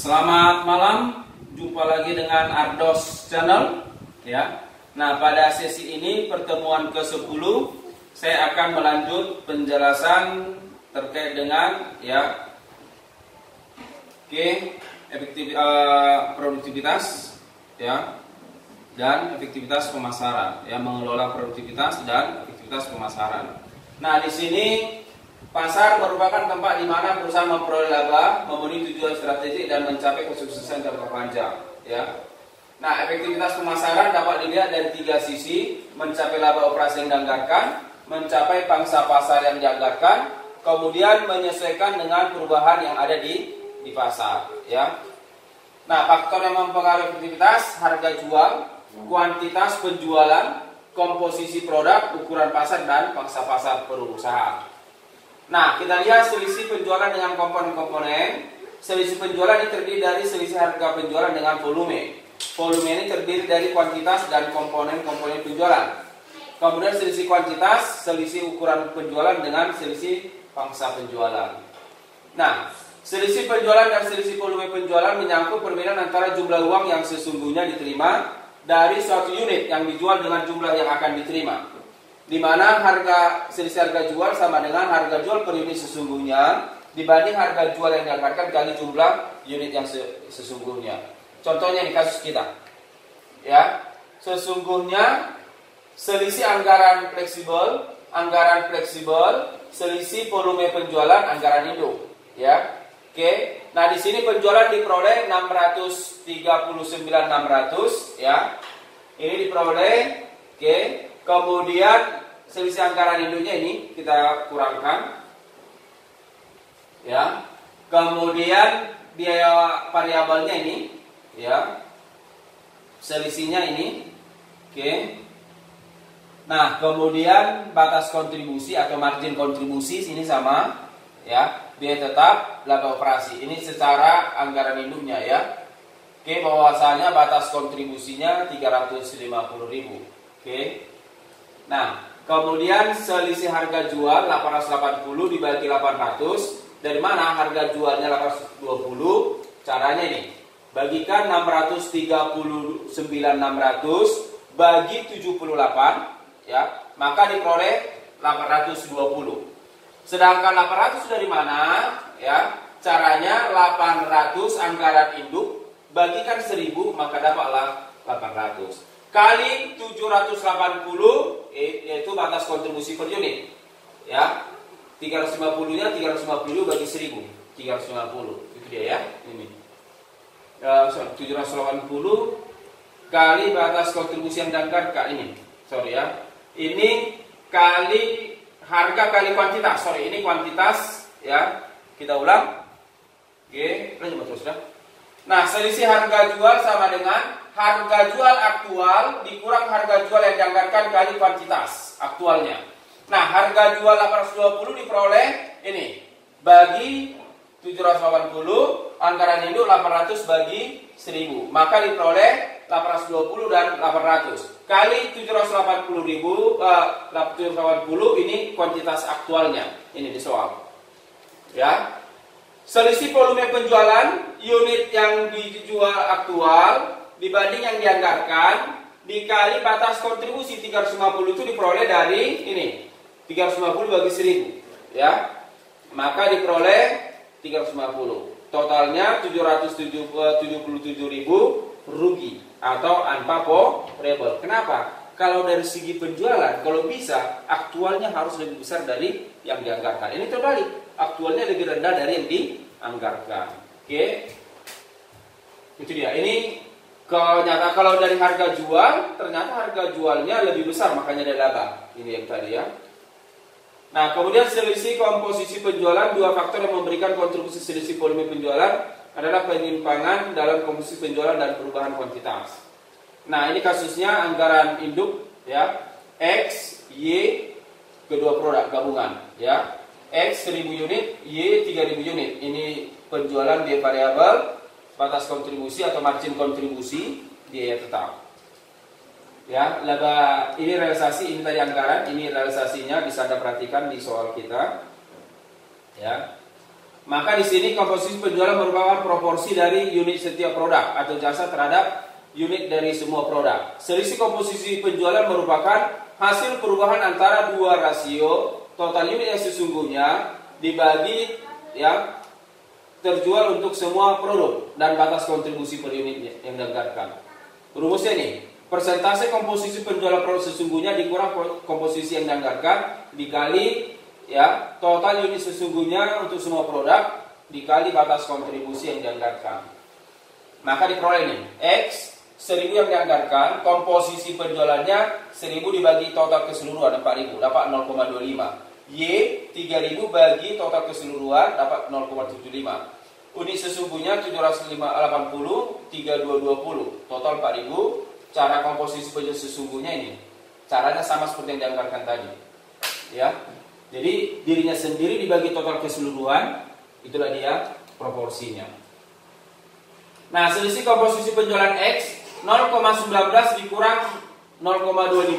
Selamat malam, jumpa lagi dengan Ardos Channel ya. Nah, pada sesi ini pertemuan ke-10 saya akan melanjut penjelasan terkait dengan ya produktivitas ya dan efektivitas pemasaran ya, mengelola produktivitas dan efektivitas pemasaran. Nah, di sini pasar merupakan tempat di mana perusahaan memperoleh laba, memenuhi tujuan strategik dan mencapai kesuksesan jangka panjang. Ya. Nah, efektivitas pemasaran dapat dilihat dari tiga sisi: mencapai laba operasi yang dianggarkan, mencapai pangsa pasar yang dianggarkan, kemudian menyesuaikan dengan perubahan yang ada di pasar. Ya. Nah, faktor yang mempengaruhi efektivitas: harga jual, kuantitas penjualan, komposisi produk, ukuran pasar, dan pangsa pasar perusahaan. Nah, kita lihat selisih penjualan dengan komponen-komponen. Selisih penjualan ini terdiri dari selisih harga penjualan dengan volume. Volume ini terdiri dari kuantitas dan komponen-komponen penjualan. Kemudian selisih kuantitas, selisih ukuran penjualan dengan selisih pangsa penjualan. Nah, selisih penjualan dan selisih volume penjualan menyangkut perbedaan antara jumlah uang yang sesungguhnya diterima dari suatu unit yang dijual dengan jumlah yang akan diterima, di mana selisih harga jual sama dengan harga jual per unit sesungguhnya dibanding harga jual yang dianggarkan kali jumlah unit yang sesungguhnya. Contohnya di kasus kita, ya, sesungguhnya selisih anggaran fleksibel, selisih volume penjualan, anggaran induk, ya. Oke. Nah, di sini penjualan diperoleh 639.600, ya. Ini diperoleh, oke. Kemudian selisih anggaran induknya ini kita kurangkan, ya. Kemudian biaya variabelnya ini, ya. Selisihnya ini, oke. Nah, kemudian batas kontribusi atau margin kontribusi sini sama, ya. Biaya tetap, laba operasi. Ini secara anggaran induknya, ya. Oke, bahwasanya batas kontribusinya 350.000. Oke. Nah, kemudian selisih harga jual 880 dibagi 800. Dari mana harga jualnya 820? Caranya ini. Bagikan 639.600 bagi 78, ya. Maka diperoleh 820. Sedangkan 800 dari mana? Ya. Caranya 800 anggaran induk bagikan 1000, maka dapatlah 800. Kali 780, yaitu batas kontribusi per unit, ya. 350-nya 350 bagi 1000, 350, itu dia, ya. Ini 780 kali batas kontribusi yang dianggarkan ini, ya. Ini kali harga kali kuantitas, ini kuantitas, ya. Kita ulang. Oke, lanjut terus, ya. Nah, selisih harga jual sama dengan harga jual aktual dikurang harga jual yang dianggarkan kali kuantitas aktualnya. Nah, harga jual 820 diperoleh ini bagi 780, anggaran induk 800 bagi 1000. Maka diperoleh 820 dan 800 kali 780 ini kuantitas aktualnya. Ini di soal. Ya. Selisih volume penjualan unit yang dijual aktual dibanding yang dianggarkan dikali batas kontribusi 350 itu diperoleh dari ini 350 bagi 1000, ya. Maka diperoleh 350. Totalnya 777.000 rugi atau unfavorable. Kenapa? Kalau dari segi penjualan, kalau bisa aktualnya harus lebih besar dari yang dianggarkan. Ini terbalik, aktualnya lebih rendah dari yang dianggarkan. Oke, itu dia. Ini ternyata kalau dari harga jual, ternyata harga jualnya lebih besar, makanya ada laba. Ini yang tadi, ya. Nah, kemudian selisih komposisi penjualan, dua faktor yang memberikan kontribusi selisih volume penjualan adalah penyimpangan dalam komposisi penjualan dan perubahan kuantitas. Nah, ini kasusnya anggaran induk, ya, X, Y, kedua produk gabungan, ya. X 1000 unit, Y 3000 unit. Ini penjualan biaya variabel, batas kontribusi atau margin kontribusi, biaya tetap. Ya, laba ini realisasi, ini tadi anggaran, ini realisasinya bisa Anda perhatikan di soal kita. Ya. Maka di sini komposisi penjualan merupakan proporsi dari unit setiap produk atau jasa terhadap unit dari semua produk. Selisih komposisi penjualan merupakan hasil perubahan antara dua rasio total unit yang sesungguhnya dibagi yang terjual untuk semua produk dan batas kontribusi per unit yang dianggarkan. Rumusnya nih, persentase komposisi penjualan produk sesungguhnya dikurang komposisi yang dianggarkan dikali ya total unit sesungguhnya untuk semua produk dikali batas kontribusi yang dianggarkan. Maka diperoleh nih, X 1000 yang dianggarkan, komposisi penjualannya 1000 dibagi total keseluruhan 4000 dapat 0,25. Y 3000 bagi total keseluruhan dapat 0,75. Unit sesungguhnya 780 3220 total 4000. Cara komposisi penjualan sesungguhnya ini caranya sama seperti yang dianggarkan tadi ya. Jadi dirinya sendiri dibagi total keseluruhan, itulah dia proporsinya. Nah, selisih komposisi penjualan X 0,19 dikurang 0,25,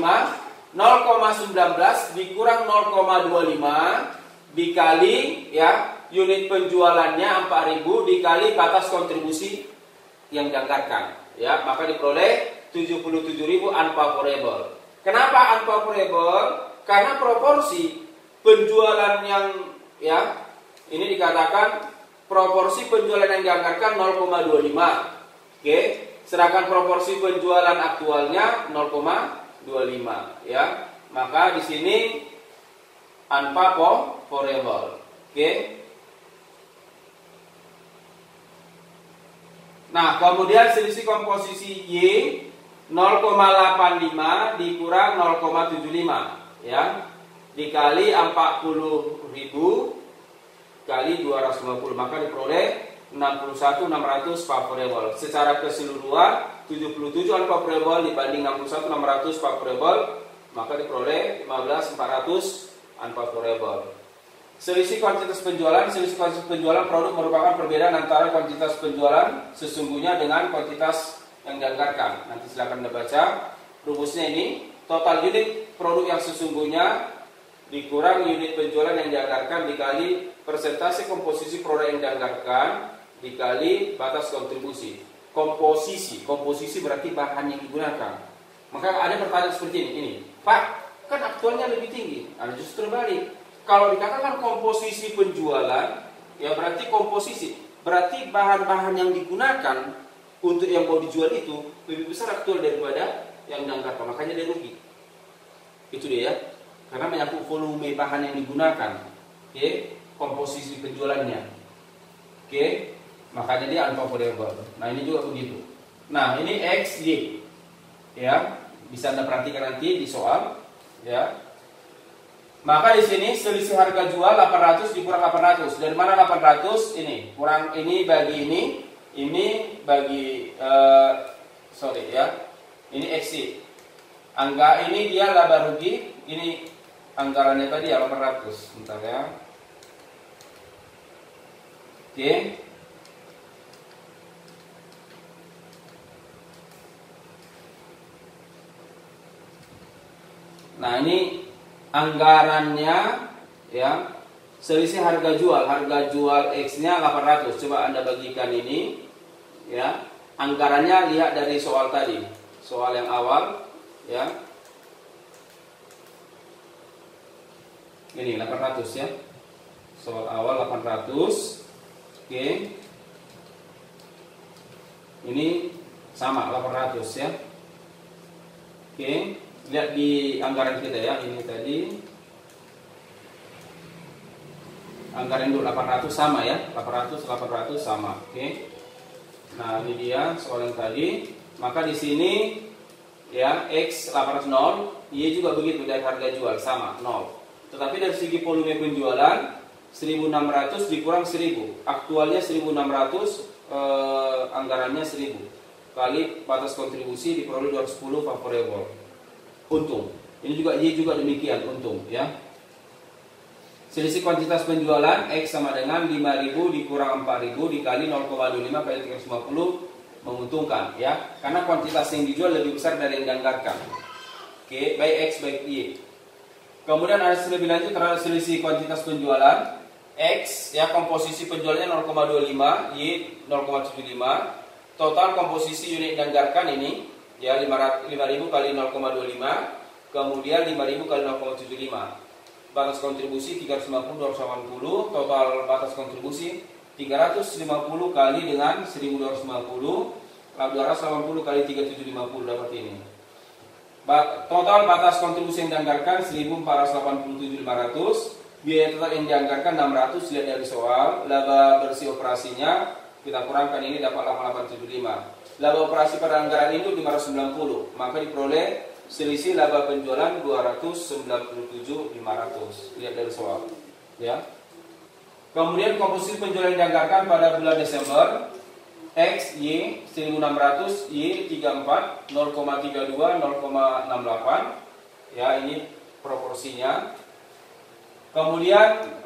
0,19 dikurang 0,25 dikali ya unit penjualannya 4000 dikali batas kontribusi yang dianggarkan ya, maka diperoleh 77.000 unfavorable. Kenapa unfavorable? Karena proporsi penjualan yang ya ini dikatakan proporsi penjualan yang dianggarkan 0,25. Oke, sedangkan proporsi penjualan aktualnya 0,25 ya. Maka di sini unfavorable. Oke. Nah, kemudian selisih komposisi Y 0,85 dikurang 0,75 ya. Dikali 40.000 kali 250, maka diperoleh 61.600 favorable. Secara keseluruhan 77 unfavorable dibanding 61.600 favorable, maka diperoleh 15.400 unfavorable. Selisih kuantitas penjualan. Selisih kuantitas penjualan produk merupakan perbedaan antara kuantitas penjualan sesungguhnya dengan kuantitas yang dianggarkan. Nanti silakan Anda baca rumusnya ini. Total unit produk yang sesungguhnya dikurang unit penjualan yang dianggarkan dikali persentase komposisi produk yang dianggarkan dikali batas kontribusi. Komposisi berarti bahan yang digunakan. Maka ada pertanyaan seperti ini, Pak, kan aktualnya lebih tinggi. Ada justru balik. Kalau dikatakan komposisi penjualan, ya berarti komposisi, berarti bahan-bahan yang digunakan untuk yang mau dijual itu lebih besar aktual daripada yang dianggarkan. Makanya dia rugi. Itu dia ya. Karena menyangkut volume bahan yang digunakan, komposisi penjualannya, makanya dia unfavorable. Nah ini juga begitu. Nah ini X, Y, ya bisa Anda perhatikan nanti di soal, ya. Maka di sini selisih harga jual 800 dikurang 800. Dari mana 800? Ini kurang ini bagi ini bagi ini X. Angka ini dia laba rugi, ini anggarannya tadi ya 800. Bentar ya. Oke. Nah, ini anggarannya ya. Selisih harga jual X-nya 800. Coba Anda bagikan ini ya. Anggarannya lihat dari soal tadi. Soal yang awal ya. Ini 800 ya. Soal awal 800. Oke. Ini sama 800 ya. Oke. Lihat di anggaran kita ya. Ini tadi anggaran dulu 800 sama ya. 800 sama. Oke. Nah, ini dia soal yang tadi. Maka di sini ya X 800 0, Y juga begitu dari harga jual sama 0. Tetapi dari segi volume penjualan 1600 dikurang 1000. Aktualnya 1600, anggarannya 1000. Kali batas kontribusi diperoleh 210 favorable. Untung. Ini juga Y juga demikian, untung ya. Selisih kuantitas penjualan X sama dengan 5000 dikurang 4000 dikali 0,25 kali 350 menguntungkan ya. Karena kuantitas yang dijual lebih besar dari yang dianggarkan. Baik X baik Y. Kemudian ada lebih lanjut terhadap selisih kuantitas penjualan X ya komposisi penjualannya 0,25, Y 0,75. Total komposisi unit dianggarkan ini ya 5.000 kali 0,25, kemudian 5.000 kali 0,75. Batas kontribusi 350 280, total batas kontribusi 350 kali dengan 1.250, 280 kali 3.750 dapat ini. Total batas kontribusi yang dianggarkan 1.487.500. Biaya total yang dianggarkan 600, lihat dari soal. Laba bersih operasinya kita kurangkan ini dapat 8875. Laba operasi pada anggaran induk 590, maka diperoleh selisih laba penjualan 297.500. Lihat dari soal. Ya. Kemudian komposisi penjualan yang dianggarkan pada bulan Desember X, Y 1600, Y 34, 0,32, 0,68. Ya, ini proporsinya. Kemudian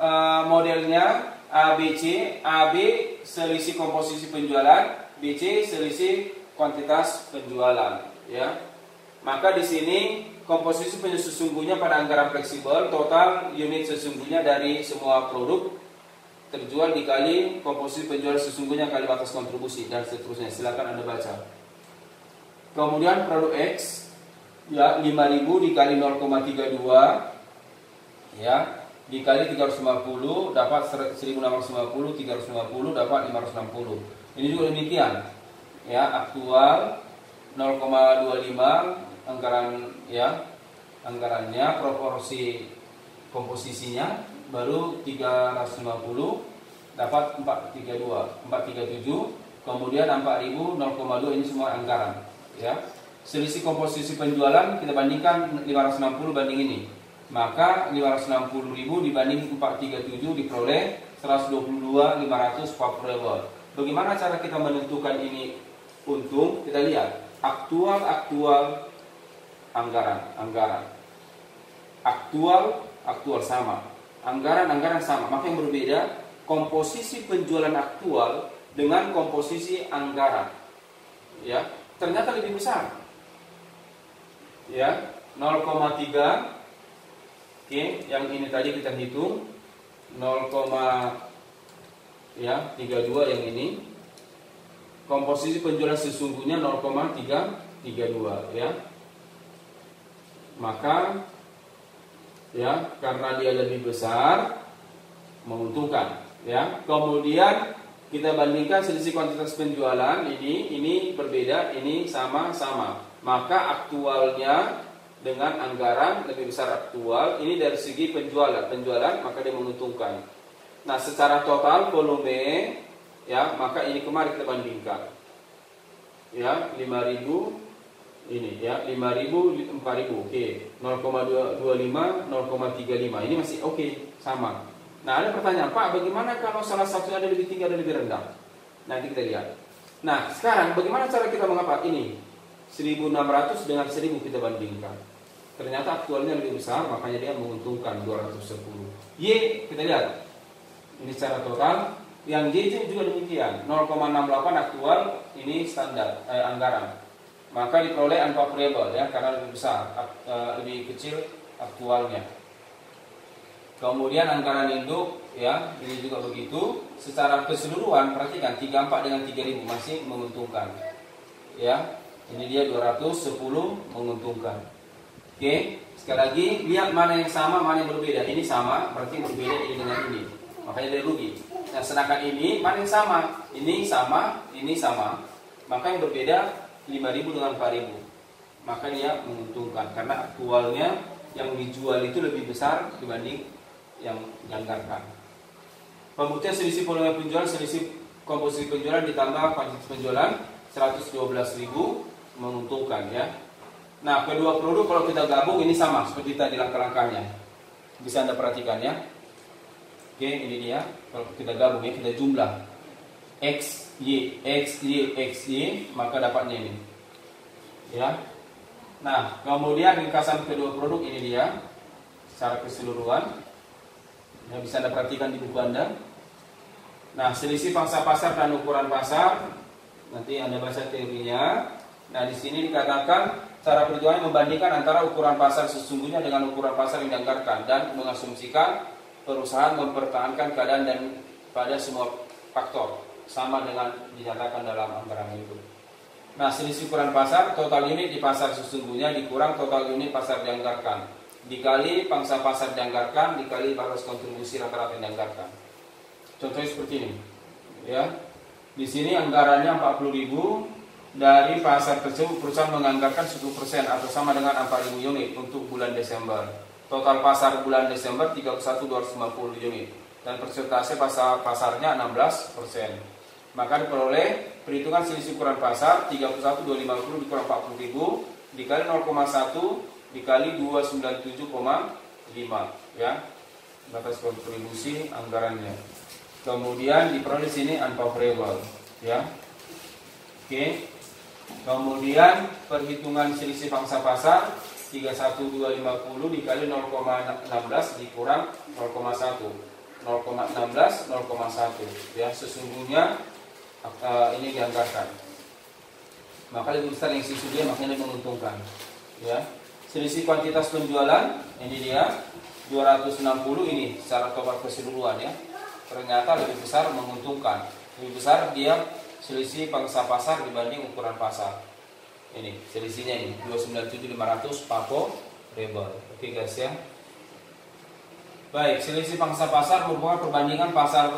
modelnya ABC, AB selisih komposisi penjualan, BC selisih kuantitas penjualan, ya. Maka di sini komposisi penjualan sesungguhnya pada anggaran fleksibel, total unit sesungguhnya dari semua produk terjual dikali komposisi penjualan sesungguhnya kali batas kontribusi dan seterusnya. Silakan Anda baca. Kemudian produk X ya 5.000 dikali 0,32 ya dikali 350 dapat 1.650, 350 dapat 560. Ini juga demikian. Ya, aktual 0,25 anggaran ya. Anggarannya proporsi komposisinya baru 350 dapat 432, 437. Kemudian 4.000 0,2 ini semua anggaran ya. Selisih komposisi penjualan kita bandingkan 560 banding ini. Maka 560.000 dibanding 437 diperoleh 122.500 favorable. Bagaimana cara kita menentukan ini untung? Kita lihat aktual anggaran. Aktual sama. Anggaran sama. Maka yang berbeda komposisi penjualan aktual dengan komposisi anggaran. Ya, ternyata lebih besar. Ya, 0,3. Oke, yang ini tadi kita hitung 0,32 yang ini. Komposisi penjualan sesungguhnya 0,332 ya. Maka ya karena dia lebih besar menguntungkan ya. Kemudian kita bandingkan selisih kuantitas penjualan ini berbeda, ini sama-sama. Maka aktualnya dengan anggaran lebih besar aktual. Ini dari segi penjualan maka dia menguntungkan. Nah, secara total volume ya, maka ini kemarin kita bandingkan. Ya, 5.000 ini ya, 5.000 4.000. Oke, 0,25 0,35. Ini masih oke, sama. Nah, ada pertanyaan, Pak, bagaimana kalau salah satu ada lebih tinggi ada lebih rendah? Nanti kita lihat. Nah, sekarang bagaimana cara kita mengapa ini? 1.600 dengan 1.000 kita bandingkan. Ternyata aktualnya lebih besar, makanya dia menguntungkan 210. Y kita lihat. Ini secara total. Yang Y juga demikian. 0,68 aktual, ini standar anggaran. Maka diperoleh unfavorable ya, karena lebih besar, lebih kecil aktualnya. Kemudian anggaran induk ya, ini juga begitu. Secara keseluruhan perhatikan 34 dengan 3.000 masih menguntungkan. Ya. Ini dia 210 menguntungkan. Oke, sekali lagi lihat mana yang sama, mana yang berbeda. Ini sama, berarti berbeda ini dengan ini. Makanya dia rugi. Nah, sedangkan ini mana yang sama? Ini sama, ini sama. Maka yang berbeda 5.000 dengan 4.000. Maka dia menguntungkan karena aktualnya yang dijual itu lebih besar dibanding yang dianggarkan. Pembuktian selisih volume penjualan, selisih komposisi penjualan ditambah kuantitas penjualan 112.000 menguntungkan ya. Nah, kedua produk kalau kita gabung ini sama seperti tadi langkah-langkahnya. Bisa Anda perhatikan ya. Oke, ini dia. Kalau kita gabung ya, kita jumlah X, Y, X, Y, X, Y, maka dapatnya ini. Ya. Nah, kemudian ringkasan kedua produk ini dia secara keseluruhan. Ya, bisa Anda perhatikan di buku Anda. Nah, selisih pangsa pasar dan ukuran pasar nanti Anda baca teorinya. Nah, di sini dikatakan cara perhitungannya membandingkan antara ukuran pasar sesungguhnya dengan ukuran pasar yang dianggarkan dan mengasumsikan perusahaan mempertahankan keadaan dan pada semua faktor sama dengan dinyatakan dalam anggaran itu. Nah, selisih ukuran pasar, total unit di pasar sesungguhnya dikurang total unit pasar dianggarkan, dikali pangsa pasar dianggarkan, dikali batas kontribusi rata-rata yang dianggarkan. Contohnya seperti ini, ya. Di sini anggarannya 40.000, dari pasar tersebut perusahaan menganggarkan 10% atau sama dengan 4.000 unit untuk bulan Desember. Total pasar bulan Desember 31.250 unit dan persentase pasarnya 16%. Maka diperoleh perhitungan selisih ukuran pasar 31.250 dikurang 40.000 dikali 0,1 dikali 297,5, ya. Batas kontribusi anggarannya. Kemudian diperoleh sini unfavorable, ya. Oke. Kemudian perhitungan selisih pangsa pasar 31.250 dikali 0,16 dikurang 0,1. 0,16 0,1, ya. Sesungguhnya ini dianggarkan. Maka lebih besar yang sesungguhnya, makanya menguntungkan, ya. Selisih kuantitas penjualan ini dia 260 ini secara total keseluruhan, ya. Ternyata lebih besar menguntungkan. Lebih besar dia selisih pangsa pasar dibanding ukuran pasar. Ini selisihnya ini 297.500 favorable. Oke guys, ya. Baik, selisih pangsa pasar merupakan perbandingan pangsa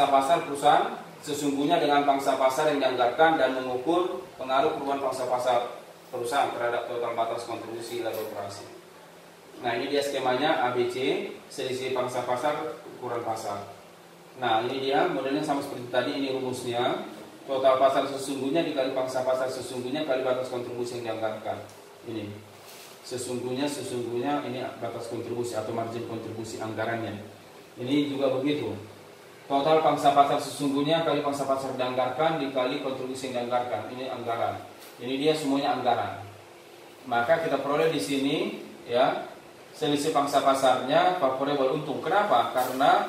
pasar perusahaan sesungguhnya dengan pangsa pasar yang dianggarkan dan mengukur pengaruh perubahan pangsa pasar perusahaan terhadap total batas kontribusi laba operasi. Nah, ini dia skemanya ABC, selisih pangsa pasar, ukuran pasar. Nah, ini dia modelnya sama seperti tadi, ini rumusnya. Total pasar sesungguhnya dikali pangsa pasar sesungguhnya kali batas kontribusi yang dianggarkan. Ini sesungguhnya ini batas kontribusi atau margin kontribusi anggarannya. Ini juga begitu. Total pangsa pasar sesungguhnya kali pangsa pasar dianggarkan dikali kontribusi yang dianggarkan. Ini anggaran. Ini dia semuanya anggaran. Maka kita peroleh di sini, ya, selisih pangsa pasarnya favorable untung. Kenapa? Karena,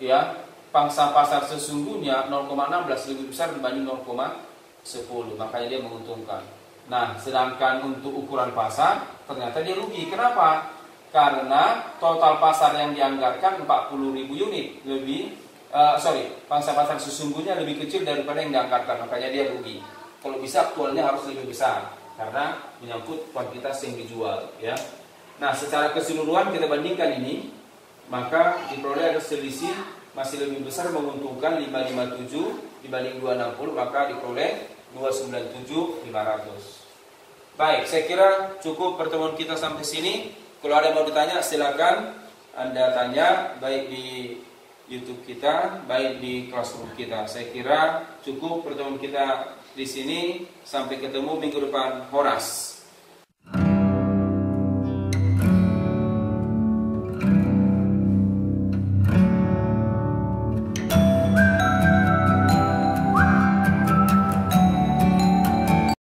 ya, pangsa pasar sesungguhnya 0,16 lebih besar dibanding 0,10, makanya dia menguntungkan. Nah, sedangkan untuk ukuran pasar ternyata dia rugi. Kenapa? Karena total pasar yang dianggarkan 40.000 unit pangsa pasar sesungguhnya lebih kecil daripada yang dianggarkan, makanya dia rugi. Kalau bisa aktualnya harus lebih besar karena menyangkut kuantitas yang dijual, ya. Nah, secara keseluruhan kita bandingkan ini, maka diperoleh ada selisih masih lebih besar menguntungkan 557 dibanding 260, maka diperoleh 297.500. Baik, saya kira cukup pertemuan kita sampai sini. Kalau ada yang mau ditanya silakan Anda tanya, baik di YouTube kita, baik di Classroom kita. Saya kira cukup pertemuan kita di sini. Sampai ketemu minggu depan. Horas.